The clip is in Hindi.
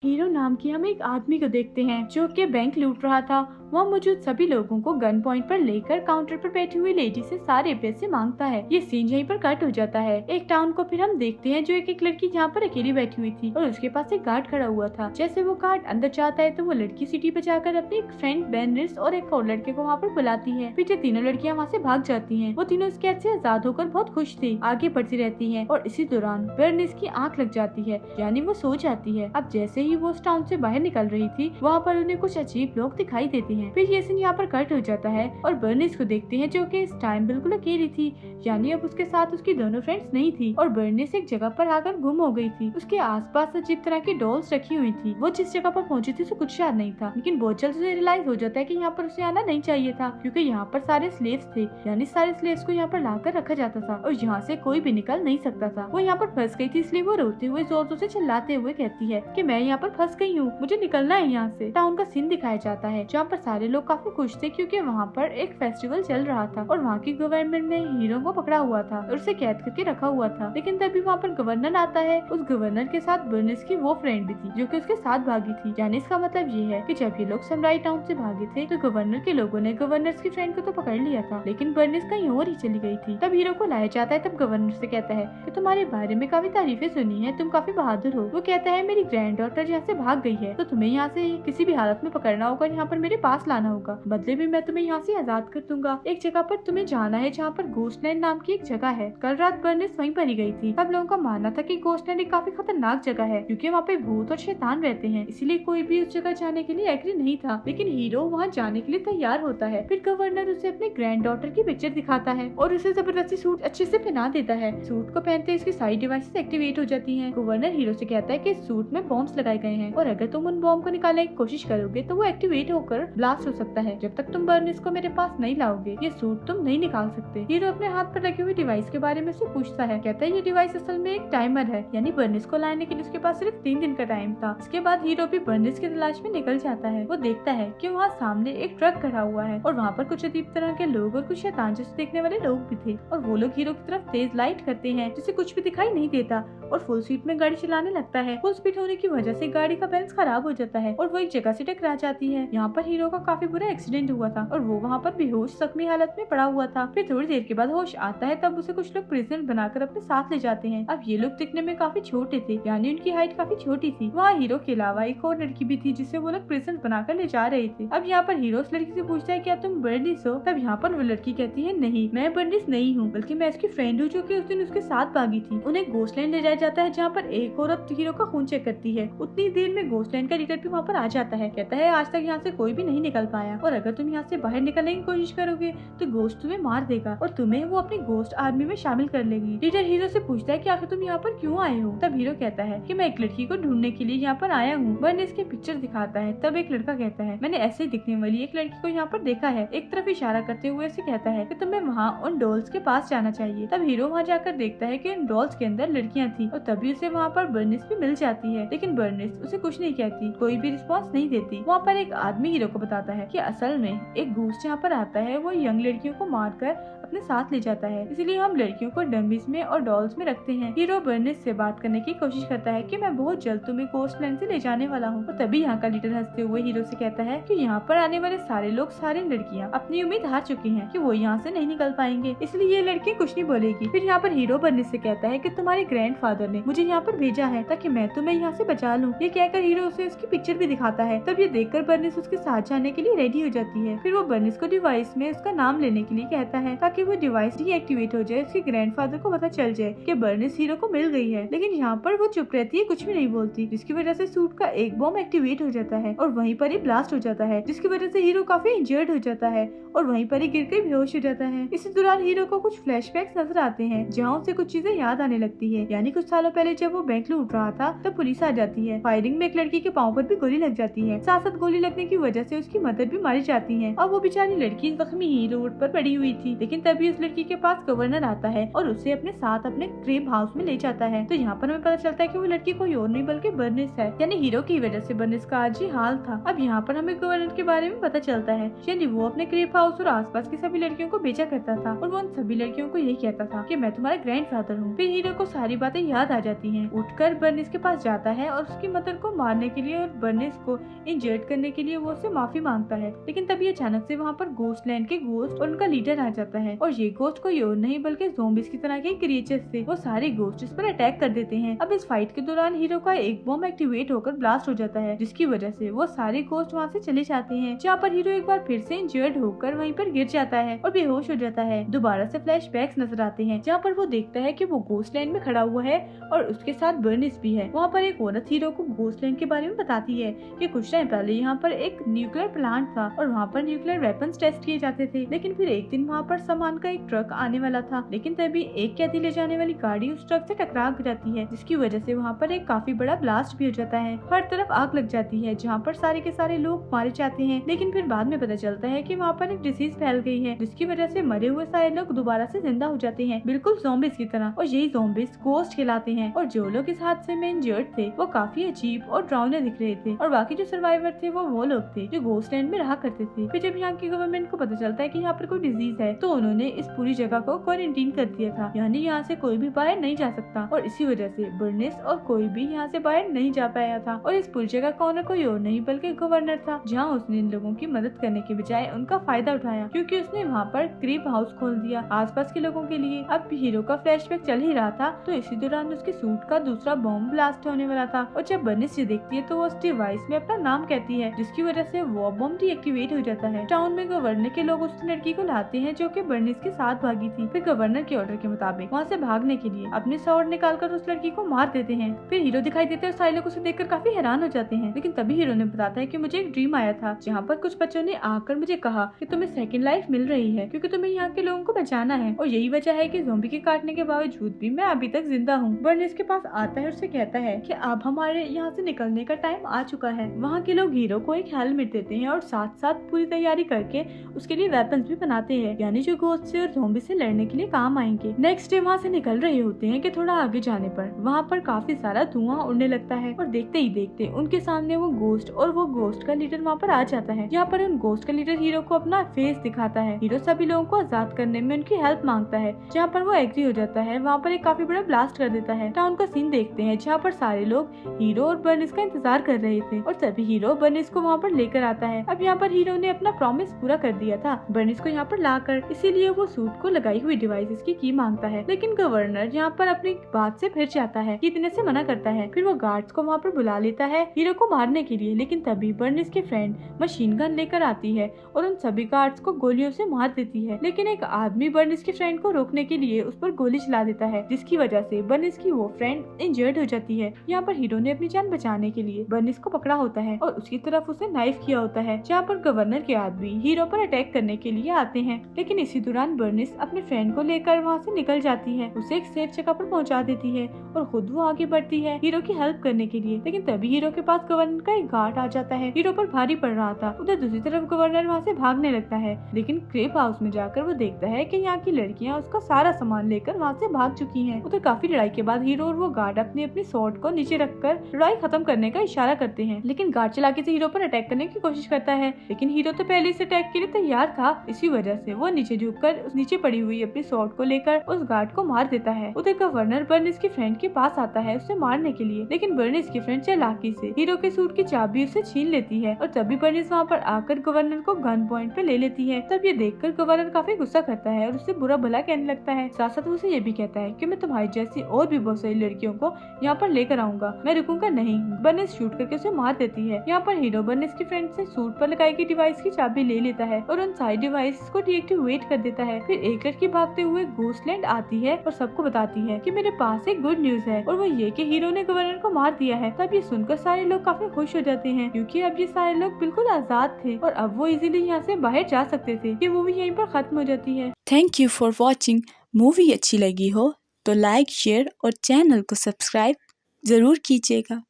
हीरो नाम की हम एक आदमी को देखते हैं जो कि बैंक लूट रहा था। वहाँ मौजूद सभी लोगों को गन पॉइंट पर लेकर काउंटर पर बैठी हुई लेडी से सारे पैसे मांगता है। ये सीन यहीं पर कट हो जाता है। एक टाउन को फिर हम देखते हैं जो एक लड़की जहाँ पर अकेली बैठी हुई थी और उसके पास एक गार्ड खड़ा हुआ था। जैसे वो गार्ड अंदर जाता है तो वो लड़की सिटी बजाकर अपनी एक फ्रेंड बेनरिस और एक और लड़के को वहाँ पर बुलाती है। फिर ये तीनों लड़कियाँ वहाँ से भाग जाती हैं। वो तीनों इस कैद से आजाद होकर बहुत खुश थी, आगे बढ़ती रहती हैं और इसी दौरान बेरनिस की आंख लग जाती है, यानी वो सो जाती है। अब जैसे ही वो उस टाउन से बाहर निकल रही थी वहाँ पर उन्हें कुछ अजीब लोग दिखाई देते हैं। फिर ये सीन यहाँ पर कट हो जाता है और बर्निस को देखते हैं जो कि इस टाइम बिल्कुल अकेली थी, यानी अब उसके साथ उसकी दोनों फ्रेंड्स नहीं थी और बर्निस एक जगह पर आकर गुम हो गई थी। उसके आसपास अजीब तरह की डॉल्स रखी हुई थी। वो जिस जगह पर पहुंची थी उसे कुछ याद नहीं था, लेकिन बहुत जल्द उसे रियलाइज हो जाता है कि यहाँ पर उसे आना नहीं चाहिए था, क्योंकि यहाँ पर सारे स्लेव्स थे, यानी सारे स्लेव्स को यहाँ पर लाकर रखा जाता था और यहाँ से कोई भी निकल नहीं सकता था। वो यहाँ पर फंस गई थी, इसलिए वो रोते हुए जोर जोर से चिल्लाते हुए कहती है कि मैं यहाँ पर फंस गई हूँ, मुझे निकलना है यहाँ से। टाउन का सीन दिखाया जाता है जहाँ पर सारे लोग काफी खुश थे क्योंकि वहाँ पर एक फेस्टिवल चल रहा था और वहाँ की गवर्नमेंट ने हीरो को पकड़ा हुआ था और उसे कैद करके रखा हुआ था। लेकिन तभी वहाँ पर गवर्नर आता है। उस गवर्नर के साथ बर्निस की वो फ्रेंड भी थी जो कि उसके साथ भागी थी, यानी इसका मतलब ये है कि जब ये लोग समुराई टाउन से भागे थे तो गवर्नर के लोगों ने गवर्नर की फ्रेंड को तो पकड़ लिया था, लेकिन बर्निस कहीं और ही चली गई थी। तब हीरो को लाया जाता है। तब गवर्नर से कहता है कि तुम्हारे बारे में काफी तारीफें सुनी है, तुम काफी बहादुर हो। वो कहता है मेरी ग्रैंड डॉटर यहाँ से भाग गई है तो तुम्हें यहाँ से किसी भी हालत में पकड़ना होगा, यहाँ पर मेरे पास लाना होगा, बदले में मैं तुम्हें यहाँ से आजाद कर दूंगा। एक जगह पर तुम्हें जाना है जहाँ पर घोस्टलैंड नाम की एक जगह है। कल रात बर्निस वहीं पर ही गई थी। सब लोगों का मानना था कि घोस्टलैंड एक काफी खतरनाक जगह है क्योंकि वहाँ पे भूत और शैतान रहते हैं, इसीलिए कोई भी उस जगह जाने के लिए एग्री नहीं था। लेकिन हीरो वहाँ जाने के लिए तैयार होता है। फिर गवर्नर उसे अपने ग्रैंड डॉटर की पिक्चर दिखाता है और उसे जबरदस्ती सूट अच्छे से पहना देता है। सूट को पहनते इसकी सारी डिवाइसेस एक्टिवेट हो जाती हैं। गवर्नर हीरो से कहता है कि इस सूट में बॉम्ब्स लगाए गए हैं और अगर तुम उन बॉम्ब को निकालने की कोशिश करोगे तो वो एक्टिवेट होकर ब्लास्ट हो सकता है। जब तक तुम बर्निस को मेरे पास नहीं लाओगे ये सूट तुम नहीं निकाल सकते। हीरो अपने हाथ पर रखी हुई डिवाइस के बारे में से पूछता है। कहता है ये डिवाइस असल में एक टाइमर है, यानी बर्निस को लाने के लिए उसके पास सिर्फ 3 दिन का टाइम था। इसके बाद हीरो भी बर्निस की तलाश में निकल जाता है। वो देखता है कि वहाँ सामने एक ट्रक खड़ा हुआ है और वहाँ पर कुछ अजीब तरह के लोग और कुछ शैतान जैसे देखने वाले लोग भी थे और वो लोग हीरो की तरफ तेज लाइट करते हैं जिससे कुछ भी दिखाई नहीं देता और फुल स्पीड में गाड़ी चलाने लगता है। फुल स्पीड होने की वजह से गाड़ी का बैलेंस खराब हो जाता है और वो एक जगह से टकरा जाती है। यहाँ पर हीरो का काफी बुरा एक्सीडेंट हुआ था और वो वहाँ पर बेहोश जख्मी हालत में पड़ा हुआ था। फिर थोड़ी देर के बाद होश आता है, तब उसे कुछ लोग प्रिजनर बनाकर अपने साथ ले जाते हैं। अब ये लोग दिखने में काफी छोटे थे, यानी उनकी हाइट काफी छोटी थी। वहाँ हीरो के अलावा एक और लड़की भी थी जिसे वो लोग प्रिजनर बनाकर ले जा रहे थे। अब यहाँ पर हीरो उस लड़की से पूछता है क्या तुम बर्निस हो? तब यहाँ पर वो लड़की कहती है नहीं, मैं बर्निस नहीं हूँ, बल्कि मैं इसकी फ्रेंड हूँ जो कि उस दिन उसके साथ भागी थी। उन्हें घोस्टलैंड ले जाया जाता है जहाँ पर एक औरत हीरो का खून चेक करती है। उतनी देर में घोस्टलैंड का लीडर भी वहाँ पर आ जाता है। कहता है आज तक यहाँ से कोई भी नहीं निकल पाया और अगर तुम यहाँ से बाहर निकलने की कोशिश करोगे तो घोस्ट तुम्हें मार देगा और तुम्हें वो अपनी घोस्ट आर्मी में शामिल कर लेगी। लीडर हीरो से पूछता है कि आखिर तुम यहाँ पर क्यों आए हो? तब हीरो कहता है कि मैं एक लड़की को ढूंढने के लिए यहाँ पर आया हूँ। बर्निस की पिक्चर दिखाता है। तब एक लड़का कहता है मैंने ऐसे ही दिखने वाली एक लड़की को यहाँ पर देखा है। एक तरफ इशारा करते हुए उसे कहता है कि तुम्हें वहाँ उन डॉल्स के पास जाना चाहिए। तब हीरो वहाँ जाकर देखता है कि उन डॉल्स के अंदर लड़कियाँ थी और तभी उसे वहाँ पर बर्निस भी मिल जाती है, लेकिन बर्निस उसे कुछ नहीं कहती, कोई भी रिस्पॉन्स नहीं देती। वहाँ पर एक आदमी हीरो को बताता है कि असल में एक घूस जहाँ पर आता है वो यंग लड़कियों को मारकर अपने साथ ले जाता है, इसलिए हम लड़कियों को डमीज में और डॉल्स में रखते हैं। हीरो बर्निस से बात करने की कोशिश करता है कि मैं बहुत जल्द तुम्हें घोस्टलैंड से ले जाने वाला हूँ और तभी यहाँ का लीडर हंसते हुए हीरो से कहता है कि यहाँ पर आने वाले सारे लोग, सारी लड़कियाँ अपनी उम्मीद हार चुकी हैं कि वो यहाँ से नहीं निकल पाएंगे, इसलिए ये लड़की कुछ नहीं बोलेगी। फिर यहाँ पर हीरो बर्निस से कहता है कि तुम्हारे ग्रैंडफादर ने मुझे यहाँ पर भेजा है ताकि मैं तुम्हें यहाँ से बचा लूँ। ये कहकर हीरो उसे उसकी पिक्चर भी दिखाता है। तब ये देखकर बर्निस उसके साथ जाने के लिए रेडी हो जाती है। फिर वो बर्निस को डिवाइस में उसका नाम लेने के लिए कहता है ताकि वो डिवाइस डीएक्टिवेट हो जाए, उसके ग्रैंडफादर को पता चल जाए कि बर्निस हीरो को मिल गई है। लेकिन यहाँ पर वो चुप रहती है, कुछ भी नहीं बोलती, जिसकी वजह से सूट का एक बॉम्ब एक्टिवेट हो जाता है और वहीं पर ही ब्लास्ट हो जाता है, जिसकी वजह से हीरो काफी इंजर्ड हो जाता है और वहीं पर ही गिरकर बेहोश हो जाता है। इसी दौरान हीरो को कुछ फ्लैशबैक्स नजर आते हैं जहाँ उसे कुछ चीजें याद आने लगती है, यानी कुछ सालों पहले जब वो बैंक लूट रहा था तब पुलिस आ जाती है। फायरिंग में एक लड़की के पाँव पर भी गोली लग जाती है। साथ साथ गोली लगने की वजह से उसकी मदर भी मारी जाती है। अब वो बेचारी लड़की जख्मी ही रोड पर पड़ी हुई थी, लेकिन तभी उस लड़की के पास गवर्नर आता है और उसे अपने साथ अपने क्रेब हाउस में ले जाता है। तो यहाँ पर हमें पता चलता है कि वो लड़की कोई और नहीं बल्कि बर्निस है, यानी हीरो की वजह से बर्निस का आज ये हाल था। अब यहाँ पर हमें गवर्नर के बारे में पता चलता है, यानी वो अपने क्रेब हाउस और आसपास की सभी लड़कियों को बेचा करता था और वो उन सभी लड़कियों को यही कहता था कि मैं तुम्हारा ग्रैंडफादर हूँ। फिर हीरो को सारी बातें याद आ जाती है। उठकर बर्निस के पास जाता है और उसकी मदर को मारने के लिए और बर्निस को इंजर्ड करने के लिए वो उससे माफी मांगता है। लेकिन तभी अचानक से वहाँ पर घोस्टलैंड के घोस्ट और उनका लीडर आ जाता है और ये घोस्ट कोई और नहीं बल्कि ज़ॉम्बीज की तरह के क्रिएचर्स थे। वो सारे घोस्ट इस पर अटैक कर देते हैं। अब इस फाइट के दौरान हीरो का एक बॉम्ब एक्टिवेट होकर ब्लास्ट हो जाता है, जिसकी वजह से वो सारे घोस्ट वहाँ से चले जाते हैं, जहाँ पर हीरो एक बार फिर से इंजर्ड होकर वहीं पर गिर जाता है और बेहोश हो जाता है। दोबारा से फ्लैशबैक्स नजर आते हैं, जहाँ पर वो देखता है कि वो घोस्टलैंड में खड़ा हुआ है और उसके साथ बर्निस भी है। वहाँ पर एक औरत हीरो को घोस्टलैंड के बारे में बताती है कि कुछ टाइम पहले यहाँ पर एक न्यूक्लियर प्लांट था और वहाँ पर न्यूक्लियर वेपन्स टेस्ट किए जाते थे। लेकिन फिर एक दिन वहाँ पर सामान का एक ट्रक आने वाला था, लेकिन तभी एक कैदी ले जाने वाली गाड़ी उस ट्रक से टकरा जाती है, जिसकी वजह से वहाँ पर एक काफी बड़ा ब्लास्ट भी हो जाता है। हर तरफ आग लग जाती है, जहाँ पर सारे के सारे लोग मारे जाते हैं। लेकिन फिर बाद में पता चलता है कि वहाँ पर एक डिसीज फैल गई है, जिसकी वजह से मरे हुए सारे लोग दोबारा से जिंदा हो जाते हैं, बिल्कुल ज़ॉम्बीज की तरह। और यही ज़ॉम्बीज घोस्ट कहलाते हैं। और जो लोग इस हादसे में इंजर्ड थे वो काफी अजीब और डरावने दिख रहे थे, और बाकी जो सर्वाइवर थे वो लोग थे जो घोस्टलैंड में रहा करते थे। फिर जब यहाँ की गवर्नमेंट को पता चलता है कि यहाँ पर कोई डिजीज है, तो उन्होंने इस पूरी जगह को क्वारंटीन कर दिया था, यानी यहाँ से कोई भी बाहर नहीं जा सकता। और इसी वजह से बर्निस और कोई भी यहाँ से बाहर नहीं जा पाया था। और इस पूरी जगह का ओनर कोई और नहीं बल्कि गवर्नर था, जहाँ उसने इन लोगों की मदद करने के बजाय उनका फायदा उठाया, क्योंकि उसने वहाँ पर क्रीप हाउस खोल दिया आसपास के लोगों के लिए। अब हीरो का फ्लैशबैक चल ही रहा था, तो इसी दौरान उसके सूट का दूसरा बॉम्ब ब्लास्ट होने वाला था। और जब बर्निस ये देखती है तो वो उस डिवाइस में अपना नाम कहती है, जिसकी वजह से वो बॉम्ब डीएक्टिवेट हो जाता है। टाउन में गवर्नर के लोग उस लड़की को लाते हैं जो कि बर्निस के साथ भागी थी। फिर गवर्नर के ऑर्डर के मुताबिक वहाँ से भागने के लिए अपने स्वॉर्ड निकालकर उस लड़की को मार देते हैं। फिर हीरो दिखाई देते हैं और सारे लोग उसे देखकर काफी हैरान हो जाते हैं। लेकिन तभी हीरो ने बताता है कि मुझे एक ड्रीम आया था, जहाँ पर कुछ बच्चों ने आकर मुझे कहा कि तुम्हें सेकंड लाइफ मिल रही है, क्योंकि तुम्हें यहाँ के लोगों को बचाना है। और यही वजह है कि ज़ॉम्बी के काटने के बावजूद भी मैं अभी तक जिंदा हूँ। बर्निस के पास आता है और उससे कहता है कि अब हमारे यहाँ से निकलने का टाइम आ चुका है। वहाँ के लोग हीरो को एक हेलमेट देते हैं और साथ साथ पूरी तैयारी करके उसके लिए वेपन्स भी बनाते हैं, यानी जो घोस्ट से और ज़ॉम्बी से लड़ने के लिए काम आएंगे। नेक्स्ट डे वहाँ से निकल रहे होते हैं कि थोड़ा आगे जाने पर वहाँ पर काफी सारा धुआं उड़ने लगता है, और देखते ही देखते उनके सामने वो घोस्ट और वो घोस्ट का लीडर वहाँ पर आ जाता है। यहाँ पर उन घोस्ट का लीडर हीरो को अपना फेस दिखाता है। हीरो सभी लोगों को आजाद करने में उनकी हेल्प मांगता है, जहाँ पर वो एग्री हो जाता है। वहाँ पर एक काफी बड़ा ब्लास्ट कर देता है। टाउन का सीन देखते हैं, जहाँ पर सारे लोग हीरो और बर्निस का इंतजार कर रहे थे, और तभी हीरो बर्निस को वहाँ पर लेकर आता है। अब यहाँ पर हीरो ने अपना प्रॉमिस पूरा कर दिया था बर्निस को यहाँ पर लाकर, इसीलिए वो सूट को लगाई हुई डिवाइसेस की मांगता है। लेकिन गवर्नर यहाँ पर अपनी बात से फिर जाता है, ये देने से मना करता है। फिर वो गार्ड्स को वहाँ पर बुला लेता है हीरो को मारने के लिए। लेकिन तभी बर्निस की फ्रेंड मशीन गन लेकर आती है और उन सभी गार्ड्स को गोलियों से मार देती है। लेकिन एक आदमी बर्निस की फ्रेंड को रोकने के लिए उस पर गोली चला देता है, जिसकी वजह से बर्निस की वो फ्रेंड इंजर्ड हो जाती है। यहाँ पर हीरो ने अपनी जान बचाने के लिए बर्निस को पकड़ा होता है और उसकी तरफ उसे नाइफ किया होता है, जहाँ पर गवर्नर के आदमी हीरो पर अटैक करने के लिए आते हैं। लेकिन इसी दौरान बर्निस अपने फ्रेंड को लेकर वहाँ से निकल जाती है, उसे एक सेफ जगह पर पहुँचा देती है और खुद वो आगे बढ़ती है हीरो की हेल्प करने के लिए। लेकिन तभी हीरो के पास गवर्नर का एक गार्ड आ जाता है, हीरो पर भारी पड़ रहा था। उधर दूसरी तरफ गवर्नर वहाँ से भागने लगता है, लेकिन क्रेप हाउस में जाकर वो देखता है कि यहाँ की लड़कियाँ उसका सारा सामान लेकर वहाँ से भाग चुकी हैं। उधर काफी लड़ाई के बाद हीरो और वो गार्ड अपनी स्वॉर्ड को नीचे रखकर लड़ाई खत्म करने का इशारा करते हैं। लेकिन गार्ड चालाकी से हीरो पर अटैक करने की कोशिश करता है, लेकिन हीरो तो पहले से अटैक के लिए तैयार था। इसी वजह से वो नीचे झुककर उस नीचे पड़ी हुई अपनी स्वॉर्ड को लेकर उस गार्ड को मार देता है। उधर गवर्नर बर्निस की फ्रेंड के पास आता है उसे मारने के लिए, लेकिन बर्निस की फ्रेंड चालाकी से हीरो के सूट की चाबी उसे छीन लेती है और तभी बर्निस वहाँ पर आकर गवर्नर को गन पॉइंट पे ले लेती है। तब ये देखकर गवर्नर काफी गुस्सा करता है और उससे बुरा भला कहने लगता है। साथ साथ उसे ये भी कहता है कि मैं तुम्हारी जैसी और भी बहुत सारी लड़कियों को यहाँ पर लेकर आऊंगा, मैं रुकूंगा नहीं। बर्निस शूट करके उसे मार देती है। यहाँ पर हीरो बर्निस की फ्रेंड से सूट पर लगाई गई डिवाइस की चाबी ले लेता है और उन सारी डिवाइस को डीएक्टिवेट कर देता है। फिर एक लड़की भागते हुए घोस्टलैंड आती है और सबको बताती है कि मेरे पास एक गुड न्यूज है, और वो ये कि हीरो ने गवर्नर को मार दिया है। तब ये सुनकर सारे लोग काफी खुश हो जाते हैं, क्योंकि अब ये सारे लोग बिल्कुल आजाद थे और अब वो इजीली यहाँ से बाहर जा सकते थे। ये मूवी यहीं पर खत्म हो जाती है। Thank you for watching. Movie अच्छी लगी हो तो लाइक, शेयर और चैनल को सब्सक्राइब जरूर कीजिएगा।